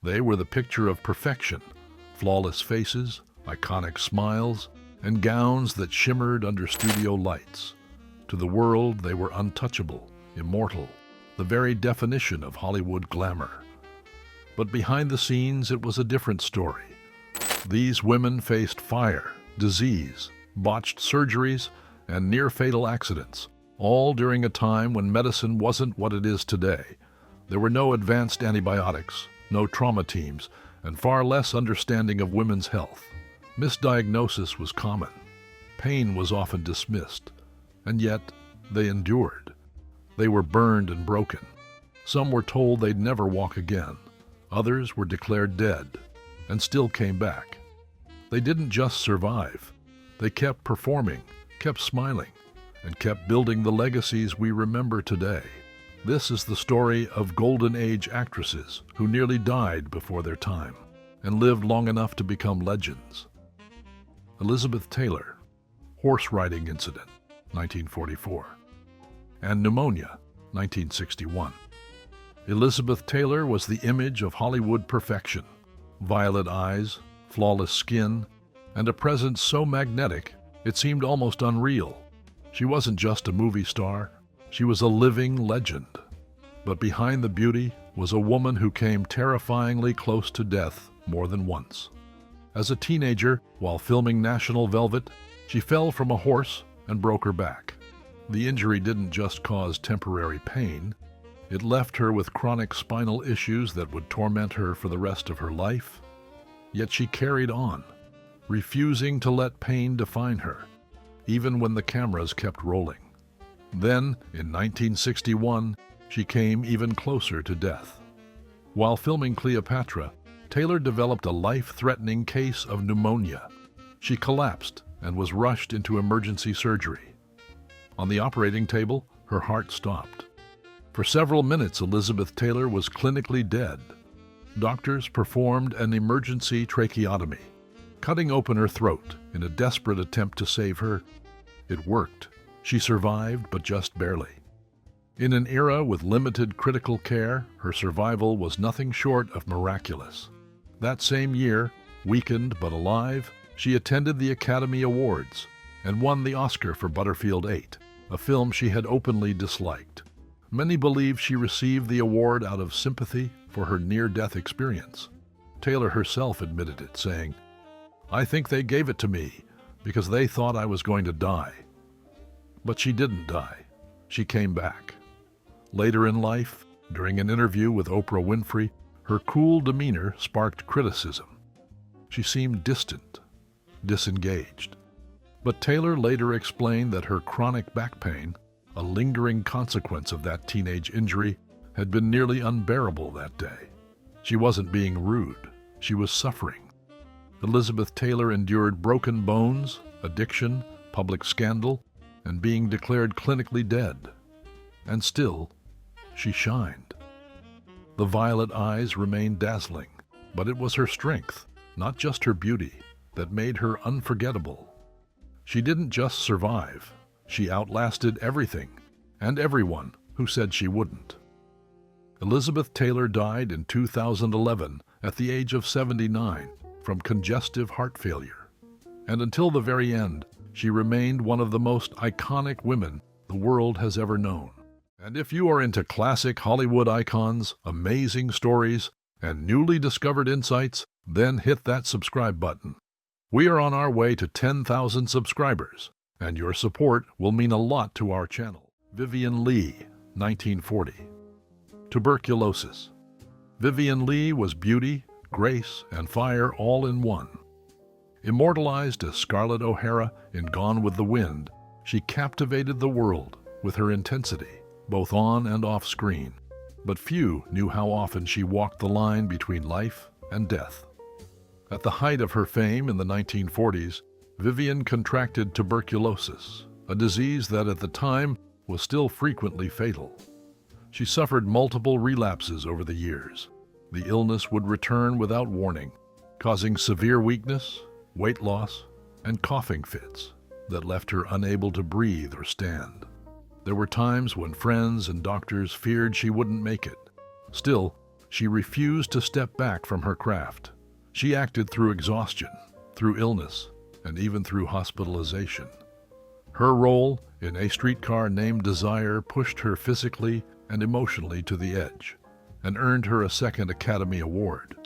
They were the picture of perfection, flawless faces, iconic smiles, and gowns that shimmered under studio lights. To the world, they were untouchable, immortal, the very definition of Hollywood glamour. But behind the scenes, it was a different story. These women faced fire, disease, botched surgeries, and near-fatal accidents, all during a time when medicine wasn't what it is today. There were no advanced antibiotics, no trauma teams, and far less understanding of women's health. Misdiagnosis was common. Pain was often dismissed, and yet they endured. They were burned and broken. Some were told they'd never walk again. Others were declared dead, and still came back. They didn't just survive. They kept performing, kept smiling, and kept building the legacies we remember today. This is the story of Golden Age actresses who nearly died before their time and lived long enough to become legends. Elizabeth Taylor, horse riding incident, 1944, and pneumonia, 1961. Elizabeth Taylor was the image of Hollywood perfection. Violet eyes, flawless skin, and a presence so magnetic it seemed almost unreal. She wasn't just a movie star, she was a living legend. But behind the beauty was a woman who came terrifyingly close to death more than once. As a teenager, while filming National Velvet, she fell from a horse and broke her back. The injury didn't just cause temporary pain, it left her with chronic spinal issues that would torment her for the rest of her life. Yet she carried on, refusing to let pain define her, even when the cameras kept rolling. Then, in 1961, she came even closer to death. While filming Cleopatra, Taylor developed a life-threatening case of pneumonia. She collapsed and was rushed into emergency surgery. On the operating table, her heart stopped. For several minutes, Elizabeth Taylor was clinically dead. Doctors performed an emergency tracheotomy, cutting open her throat in a desperate attempt to save her. It worked. She survived, but just barely. In an era with limited critical care, her survival was nothing short of miraculous. That same year, weakened but alive, she attended the Academy Awards and won the Oscar for Butterfield 8, a film she had openly disliked. Many believe she received the award out of sympathy for her near-death experience. Taylor herself admitted it, saying, "I think they gave it to me because they thought I was going to die." But she didn't die. She came back. Later in life, during an interview with Oprah Winfrey, her cool demeanor sparked criticism. She seemed distant, disengaged. But Taylor later explained that her chronic back pain, a lingering consequence of that teenage injury, had been nearly unbearable that day. She wasn't being rude. She was suffering. Elizabeth Taylor endured broken bones, addiction, public scandal, and being declared clinically dead. And still, she shined. The violet eyes remained dazzling, but it was her strength, not just her beauty, that made her unforgettable. She didn't just survive. She outlasted everything and everyone who said she wouldn't. Elizabeth Taylor died in 2011 at the age of 79 from congestive heart failure. And until the very end, she remained one of the most iconic women the world has ever known. And if you are into classic Hollywood icons, amazing stories, and newly discovered insights, then hit that subscribe button. We are on our way to 10,000 subscribers, and your support will mean a lot to our channel. Vivien Lee, 1940. Tuberculosis. Vivien Lee was beauty, grace, and fire all in one. Immortalized as Scarlett O'Hara in Gone with the Wind, she captivated the world with her intensity, both on and off screen. But few knew how often she walked the line between life and death. At the height of her fame in the 1940s, Vivien contracted tuberculosis, a disease that at the time was still frequently fatal. She suffered multiple relapses over the years. The illness would return without warning, causing severe weakness, weight loss, and coughing fits that left her unable to breathe or stand. There were times when friends and doctors feared she wouldn't make it. Still, She refused to step back from her craft. She acted through exhaustion, through illness, and even through hospitalization. Her role in A Streetcar Named Desire pushed her physically and emotionally to the edge and earned her a second Academy Award.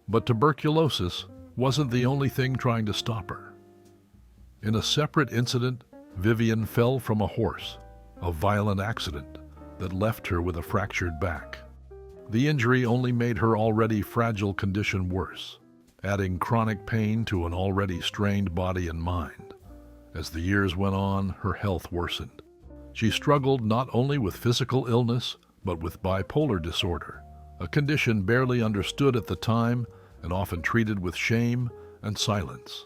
But tuberculosis wasn't the only thing trying to stop her. In a separate incident, Vivien fell from a horse, a violent accident that left her with a fractured back. The injury only made her already fragile condition worse, adding chronic pain to an already strained body and mind. As the years went on, her health worsened. She struggled not only with physical illness, but with bipolar disorder, a condition barely understood at the time and often treated with shame and silence.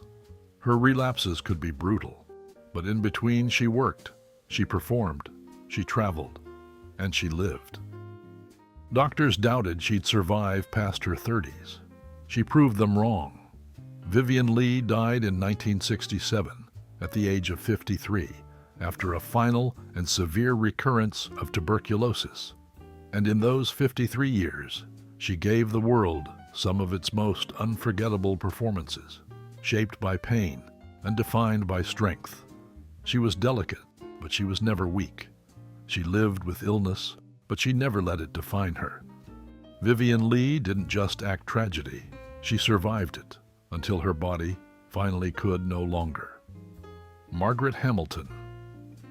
Her relapses could be brutal, but in between she worked, she performed, she traveled, and she lived. Doctors doubted she'd survive past her 30s. She proved them wrong. Vivien Lee died in 1967 at the age of 53 after a final and severe recurrence of tuberculosis. And in those 53 years, she gave the world some of its most unforgettable performances, shaped by pain and defined by strength. She was delicate, but she was never weak. She lived with illness, but she never let it define her. Vivien Lee didn't just act tragedy. She survived it until her body finally could no longer. Margaret Hamilton,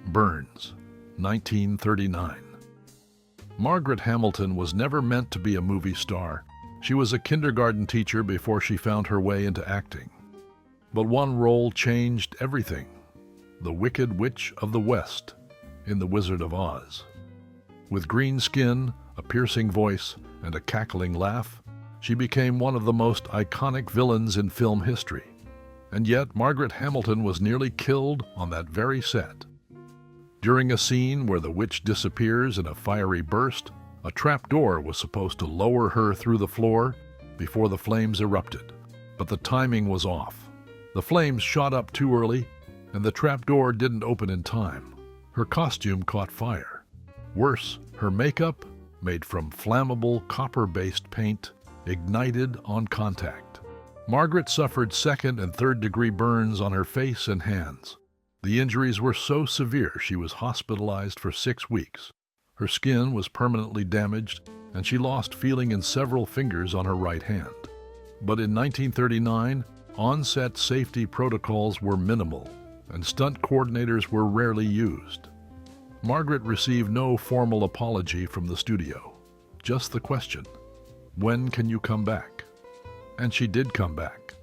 Burns, 1939. Margaret Hamilton was never meant to be a movie star. She was a kindergarten teacher before she found her way into acting. But one role changed everything: the Wicked Witch of the West in The Wizard of Oz. With green skin, a piercing voice, and a cackling laugh, she became one of the most iconic villains in film history. And yet, Margaret Hamilton was nearly killed on that very set. During a scene where the witch disappears in a fiery burst, a trapdoor was supposed to lower her through the floor before the flames erupted. But the timing was off. The flames shot up too early, and the trapdoor didn't open in time. Her costume caught fire. Worse, her makeup, made from flammable copper-based paint, ignited on contact. Margaret suffered second and third-degree burns on her face and hands. The injuries were so severe she was hospitalized for 6 weeks. Her skin was permanently damaged, and she lost feeling in several fingers on her right hand. But in 1939, on-set safety protocols were minimal, and stunt coordinators were rarely used. Margaret received no formal apology from the studio, just the question, when can you come back? And she did come back.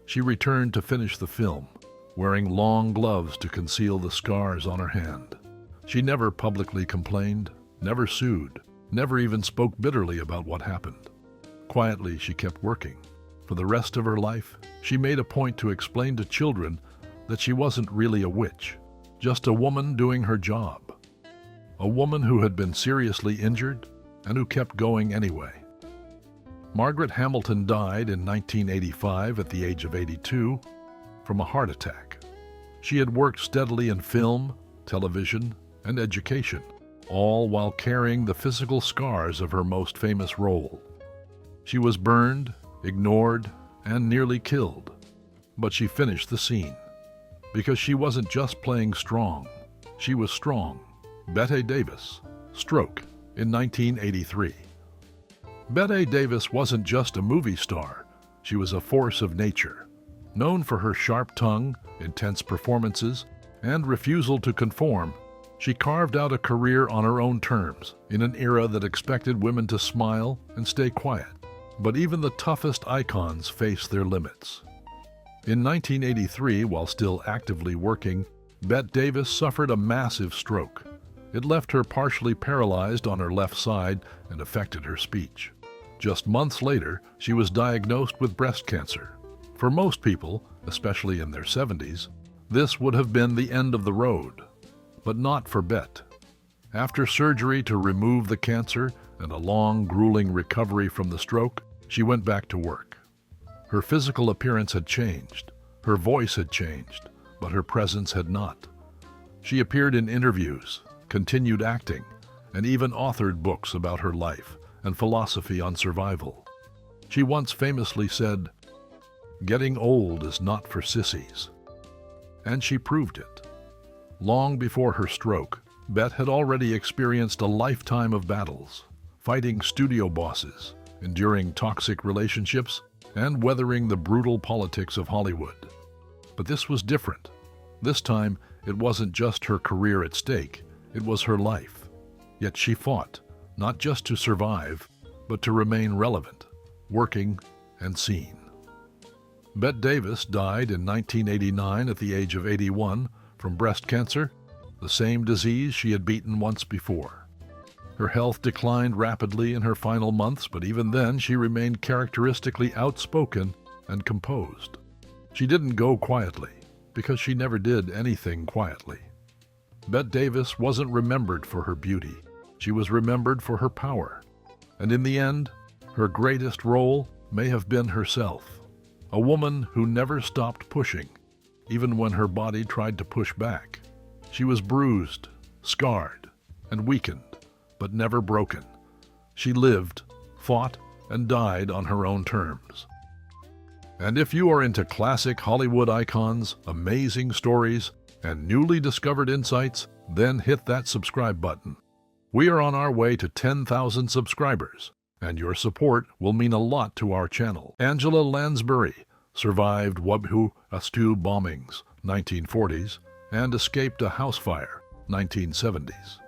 She returned to finish the film, wearing long gloves to conceal the scars on her hand. She never publicly complained, never sued, never even spoke bitterly about what happened. Quietly, she kept working. For the rest of her life, she made a point to explain to children that she wasn't really a witch, just a woman doing her job. A woman who had been seriously injured and who kept going anyway. Margaret Hamilton died in 1985 at the age of 82 from a heart attack. She had worked steadily in film, television, and education, all while carrying the physical scars of her most famous role. She was burned, ignored, and nearly killed. But she finished the scene. Because she wasn't just playing strong, she was strong. Bette Davis, stroke, in 1983. Bette Davis wasn't just a movie star, she was a force of nature. Known for her sharp tongue, intense performances, and refusal to conform, she carved out a career on her own terms in an era that expected women to smile and stay quiet. But even the toughest icons face their limits. In 1983, while still actively working, Bette Davis suffered a massive stroke. It left her partially paralyzed on her left side and affected her speech. Just months later, she was diagnosed with breast cancer. For most people, especially in their 70s, this would have been the end of the road. But not for Bette. After surgery to remove the cancer and a long, grueling recovery from the stroke, she went back to work. Her physical appearance had changed. Her voice had changed, but her presence had not. She appeared in interviews, continued acting, and even authored books about her life and philosophy on survival. She once famously said, "Getting old is not for sissies." And she proved it. Long before her stroke, Bette had already experienced a lifetime of battles, fighting studio bosses, enduring toxic relationships, and weathering the brutal politics of Hollywood. But this was different. This time, it wasn't just her career at stake, it was her life. Yet she fought, not just to survive, but to remain relevant, working, and seen. Bette Davis died in 1989 at the age of 81 from breast cancer, the same disease she had beaten once before. Her health declined rapidly in her final months, but even then she remained characteristically outspoken and composed. She didn't go quietly, because she never did anything quietly. Bette Davis wasn't remembered for her beauty. She was remembered for her power. And in the end, her greatest role may have been herself. A woman who never stopped pushing, even when her body tried to push back. She was bruised, scarred, and weakened, but never broken. She lived, fought, and died on her own terms. And if you are into classic Hollywood icons, amazing stories, and newly discovered insights, then hit that subscribe button. We are on our way to 10,000 subscribers, and your support will mean a lot to our channel. Angela Lansbury survived Wabhu Astul bombings, 1940s, and escaped a house fire, 1970s.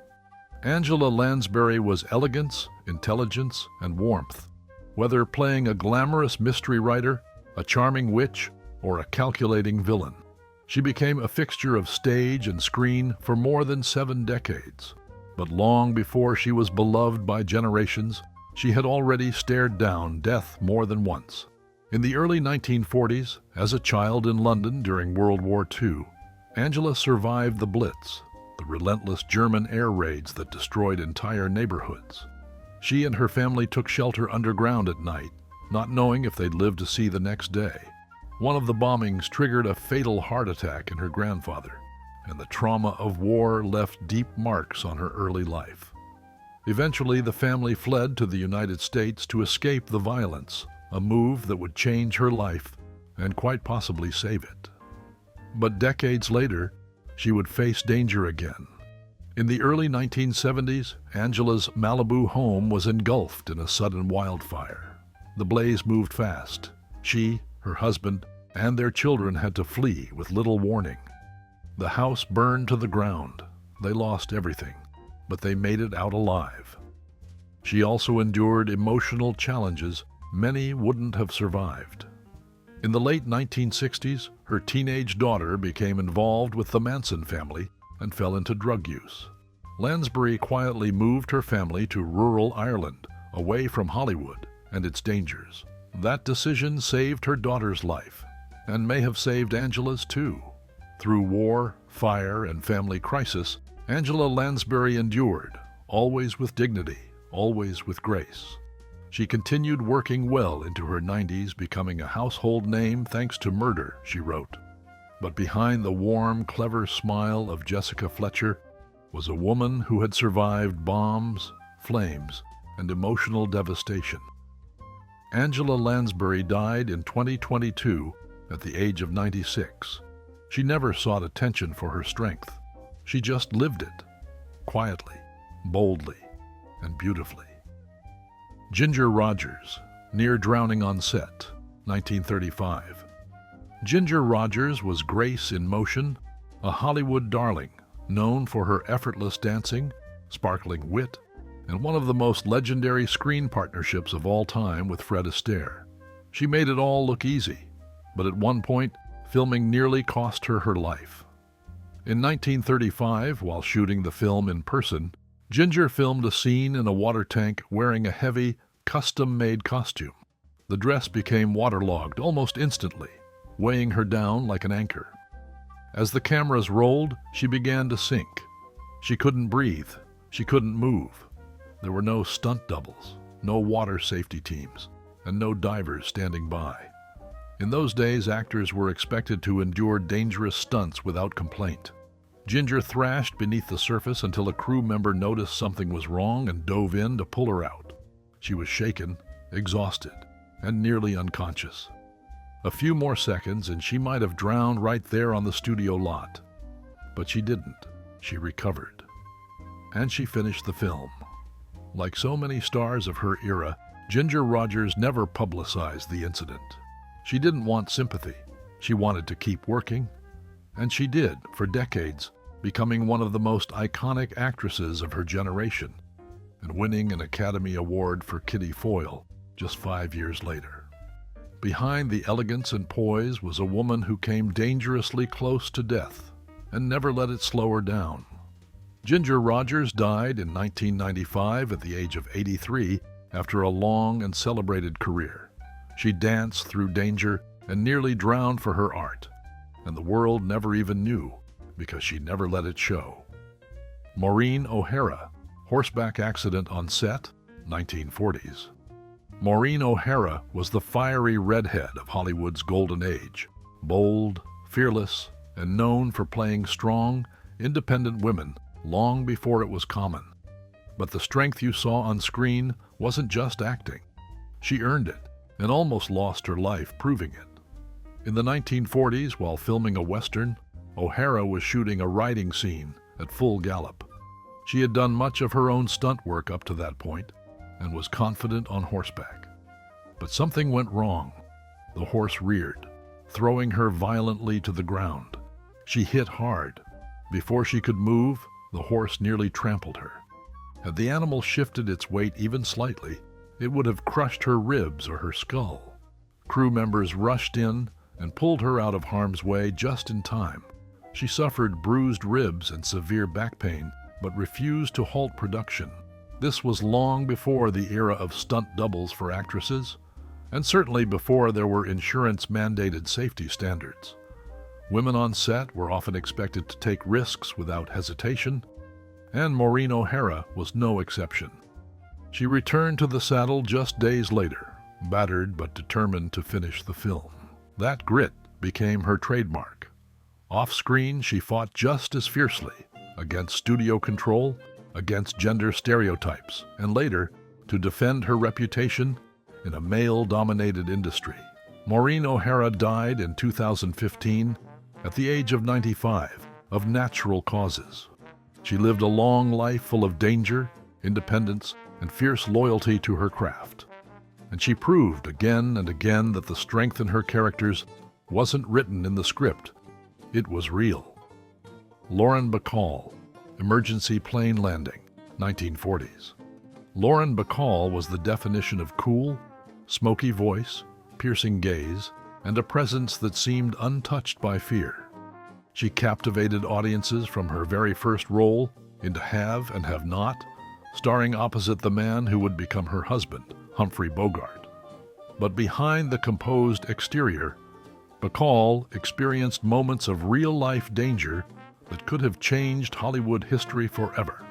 Angela Lansbury was elegance, intelligence, and warmth. Whether playing a glamorous mystery writer, a charming witch, or a calculating villain, she became a fixture of stage and screen for more than 7 decades. But long before she was beloved by generations, she had already stared down death more than once. In the early 1940s, as a child in London during World War II, Angela survived the Blitz, the relentless German air raids that destroyed entire neighborhoods. She and her family took shelter underground at night, not knowing if they'd live to see the next day. One of the bombings triggered a fatal heart attack in her grandfather, and the trauma of war left deep marks on her early life. Eventually, the family fled to the United States to escape the violence, a move that would change her life and quite possibly save it. But decades later, she would face danger again. In the early 1970s, Angela's Malibu home was engulfed in a sudden wildfire. The blaze moved fast. She, her husband, and their children had to flee with little warning. The house burned to the ground. They lost everything, but they made it out alive. She also endured emotional challenges many wouldn't have survived. In the late 1960s, her teenage daughter became involved with the Manson family and fell into drug use. Lansbury quietly moved her family to rural Ireland, away from Hollywood and its dangers. That decision saved her daughter's life, and may have saved Angela's too. Through war, fire, and family crisis, Angela Lansbury endured, always with dignity, always with grace. She continued working well into her 90s, becoming a household name thanks to Murder, she wrote. But behind the warm, clever smile of Jessica Fletcher was a woman who had survived bombs, flames, and emotional devastation. Angela Lansbury died in 2022 at the age of 96. She never sought attention for her strength. She just lived it, quietly, boldly, and beautifully. Ginger Rogers, near drowning on set, 1935. Ginger Rogers was grace in motion, a Hollywood darling, known for her effortless dancing, sparkling wit, and one of the most legendary screen partnerships of all time with Fred Astaire. She made it all look easy, but at one point, filming nearly cost her her life. In 1935, while shooting the film in person, Ginger filmed a scene in a water tank wearing a heavy, custom-made costume. The dress became waterlogged almost instantly, weighing her down like an anchor. As the cameras rolled, she began to sink. She couldn't breathe. She couldn't move. There were no stunt doubles, no water safety teams, and no divers standing by. In those days, actors were expected to endure dangerous stunts without complaint. Ginger thrashed beneath the surface until a crew member noticed something was wrong and dove in to pull her out. She was shaken, exhausted, and nearly unconscious. A few more seconds and she might have drowned right there on the studio lot. But she didn't. She recovered. And she finished the film. Like so many stars of her era, Ginger Rogers never publicized the incident. She didn't want sympathy. She wanted to keep working. And she did, for decades, becoming one of the most iconic actresses of her generation and winning an Academy Award for Kitty Foyle just 5 years later. Behind the elegance and poise was a woman who came dangerously close to death and never let it slow her down. Ginger Rogers died in 1995 at the age of 83 after a long and celebrated career. She danced through danger and nearly drowned for her art, and the world never even knew because she never let it show. Maureen OHara, horseback accident on set, 1940s. Maureen OHara was the fiery redhead of Hollywood's golden age, bold, fearless, and known for playing strong, independent women long before it was common. But the strength you saw on screen wasn't just acting. She earned it and almost lost her life proving it. In the 1940s, while filming a Western, OHara was shooting a riding scene at full gallop. She had done much of her own stunt work up to that point and was confident on horseback. But something went wrong. The horse reared, throwing her violently to the ground. She hit hard. Before she could move, the horse nearly trampled her. Had the animal shifted its weight even slightly, it would have crushed her ribs or her skull. Crew members rushed in and pulled her out of harm's way just in time. She suffered bruised ribs and severe back pain, but refused to halt production. This was long before the era of stunt doubles for actresses, and certainly before there were insurance-mandated safety standards. Women on set were often expected to take risks without hesitation, and Maureen OHara was no exception. She returned to the saddle just days later, battered but determined to finish the film. That grit became her trademark. Off-screen, she fought just as fiercely against studio control, against gender stereotypes, and later to defend her reputation in a male-dominated industry. Maureen OHara died in 2015 at the age of 95 of natural causes. She lived a long life full of danger, independence, and fierce loyalty to her craft. And she proved again and again that the strength in her characters wasn't written in the script. It was real. Lauren Bacall, Emergency Plane Landing, 1940s. Lauren Bacall was the definition of cool, smoky voice, piercing gaze, and a presence that seemed untouched by fear. She captivated audiences from her very first role into Have and Have Not, starring opposite the man who would become her husband, Humphrey Bogart. But behind the composed exterior, Bacall experienced moments of real-life danger that could have changed Hollywood history forever.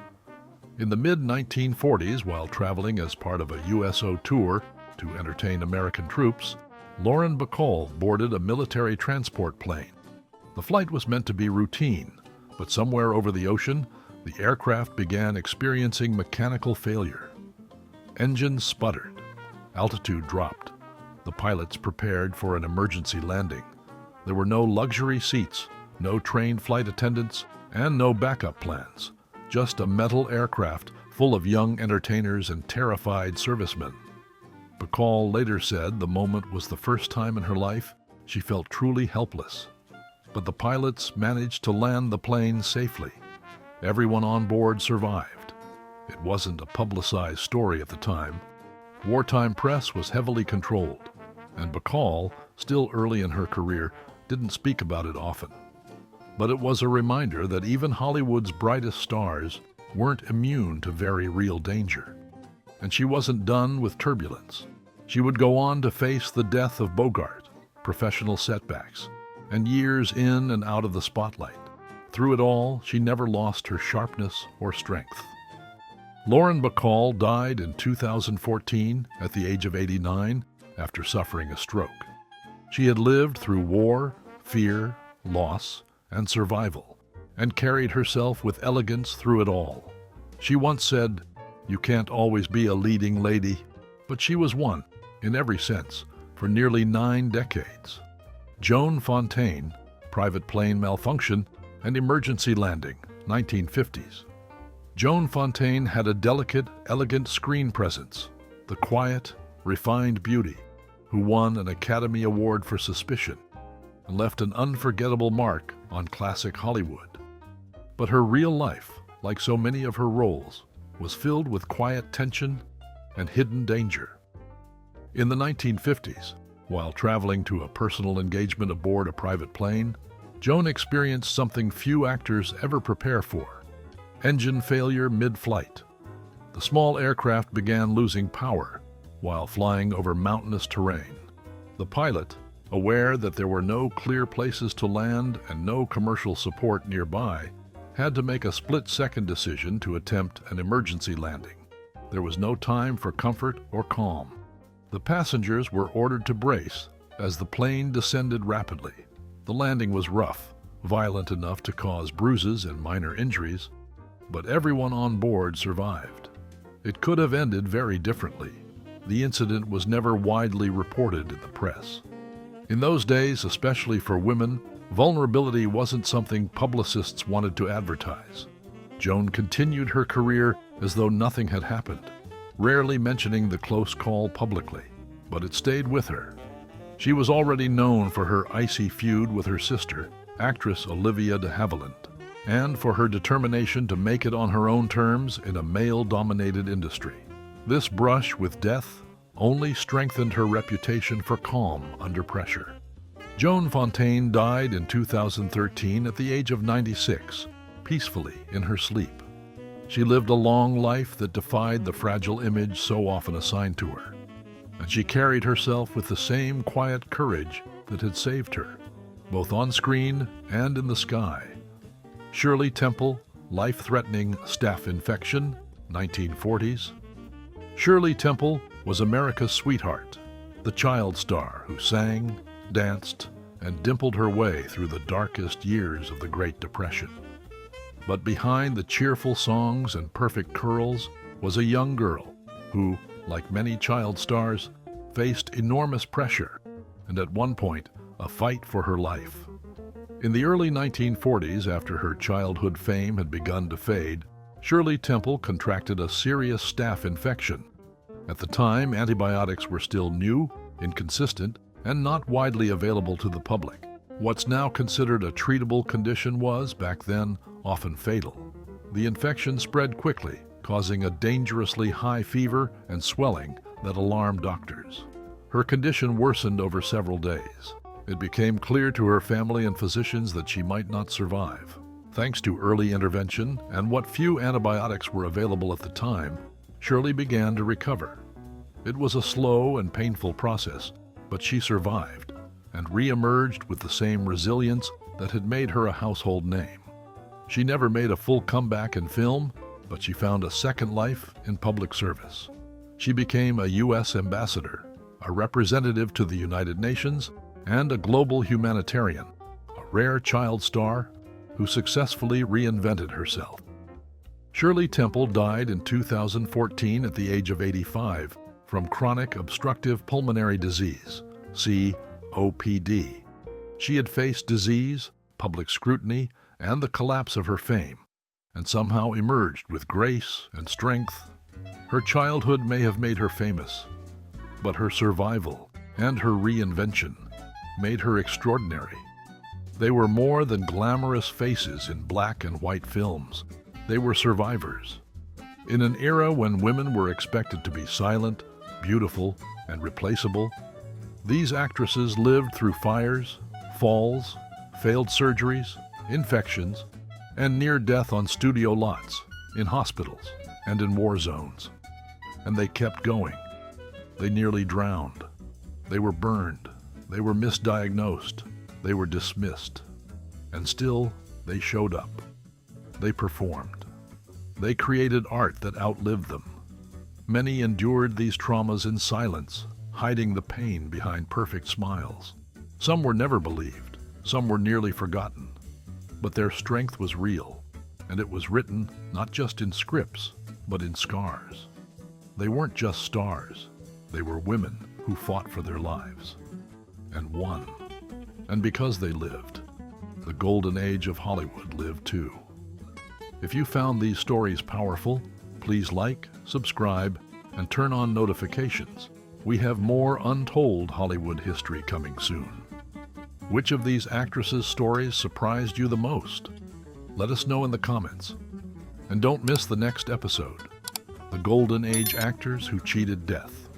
In the mid-1940s, while traveling as part of a USO tour to entertain American troops, Lauren Bacall boarded a military transport plane. The flight was meant to be routine, but somewhere over the ocean, the aircraft began experiencing mechanical failure. Engines sputtered. Altitude dropped. The pilots prepared for an emergency landing. There were no luxury seats, no trained flight attendants, and no backup plans. Just a metal aircraft full of young entertainers and terrified servicemen. Bacall later said the moment was the first time in her life she felt truly helpless. But the pilots managed to land the plane safely. Everyone on board survived. It wasn't a publicized story at the time. Wartime press was heavily controlled, and Bacall, still early in her career, didn't speak about it often. But it was a reminder that even Hollywood's brightest stars weren't immune to very real danger. And she wasn't done with turbulence. She would go on to face the death of Bogart, professional setbacks, and years in and out of the spotlight. Through it all, she never lost her sharpness or strength. Lauren Bacall died in 2014 at the age of 89 after suffering a stroke. She had lived through war, fear, loss, and survival, and carried herself with elegance through it all. She once said, "You can't always be a leading lady, But she was one, in every sense, for nearly 9 decades. Joan Fontaine, Private Plane Malfunction and Emergency Landing, 1950s. Joan Fontaine had a delicate, elegant screen presence, the quiet, refined beauty, who won an Academy Award for Suspicion and left an unforgettable mark on classic Hollywood. But her real life, like so many of her roles, was filled with quiet tension and hidden danger. In the 1950s, while traveling to a personal engagement aboard a private plane, Joan experienced something few actors ever prepare for: engine failure mid-flight. The small aircraft began losing power while flying over mountainous terrain. The pilot, aware that there were no clear places to land and no commercial support nearby, had to make a split-second decision to attempt an emergency landing. There was no time for comfort or calm. The passengers were ordered to brace as the plane descended rapidly. The landing was rough, violent enough to cause bruises and minor injuries, but everyone on board survived. It could have ended very differently. The incident was never widely reported in the press. In those days, especially for women, vulnerability wasn't something publicists wanted to advertise. Joan continued her career as though nothing had happened, rarely mentioning the close call publicly, but it stayed with her. She was already known for her icy feud with her sister, actress Olivia de Havilland, and for her determination to make it on her own terms in a male-dominated industry. This brush with death only strengthened her reputation for calm under pressure. Joan Fontaine died in 2013 at the age of 96, peacefully in her sleep. She lived a long life that defied the fragile image so often assigned to her, and she carried herself with the same quiet courage that had saved her, both on screen and in the sky. Shirley Temple, life-threatening staph infection, 1940s. Shirley Temple was America's sweetheart, the child star who sang, danced, and dimpled her way through the darkest years of the Great Depression. But behind the cheerful songs and perfect curls was a young girl who, like many child stars, faced enormous pressure and at one point a fight for her life. In the early 1940s, after her childhood fame had begun to fade, Shirley Temple contracted a serious staph infection. At the time, antibiotics were still new, inconsistent, and not widely available to the public. What's now considered a treatable condition was, back then, often fatal. The infection spread quickly, causing a dangerously high fever and swelling that alarmed doctors. Her condition worsened over several days. It became clear to her family and physicians that she might not survive. Thanks to early intervention and what few antibiotics were available at the time, Shirley began to recover. It was a slow and painful process, but she survived and re-emerged with the same resilience that had made her a household name. She never made a full comeback in film, but she found a second life in public service. She became a U.S. ambassador, a representative to the United Nations, and a global humanitarian, a rare child star who successfully reinvented herself. Shirley Temple died in 2014 at the age of 85 from chronic obstructive pulmonary disease, COPD. She had faced disease, public scrutiny, and the collapse of her fame, and somehow emerged with grace and strength. Her childhood may have made her famous, but her survival and her reinvention made her extraordinary. They were more than glamorous faces in black and white films. They were survivors. In an era when women were expected to be silent, beautiful, and replaceable, these actresses lived through fires, falls, failed surgeries, infections, and near death on studio lots, in hospitals, and in war zones. And they kept going. They nearly drowned. They were burned. They were misdiagnosed. They were dismissed. And still, they showed up. They performed. They created art that outlived them. Many endured these traumas in silence, hiding the pain behind perfect smiles. Some were never believed. Some were nearly forgotten. But their strength was real, and it was written not just in scripts, but in scars. They weren't just stars. They were women who fought for their lives and won. And because they lived, the golden age of Hollywood lived too. If you found these stories powerful, please like, subscribe, and turn on notifications. We have more untold Hollywood history coming soon. Which of these actresses' stories surprised you the most? Let us know in the comments. And don't miss the next episode, The Golden Age Actors Who Cheated Death.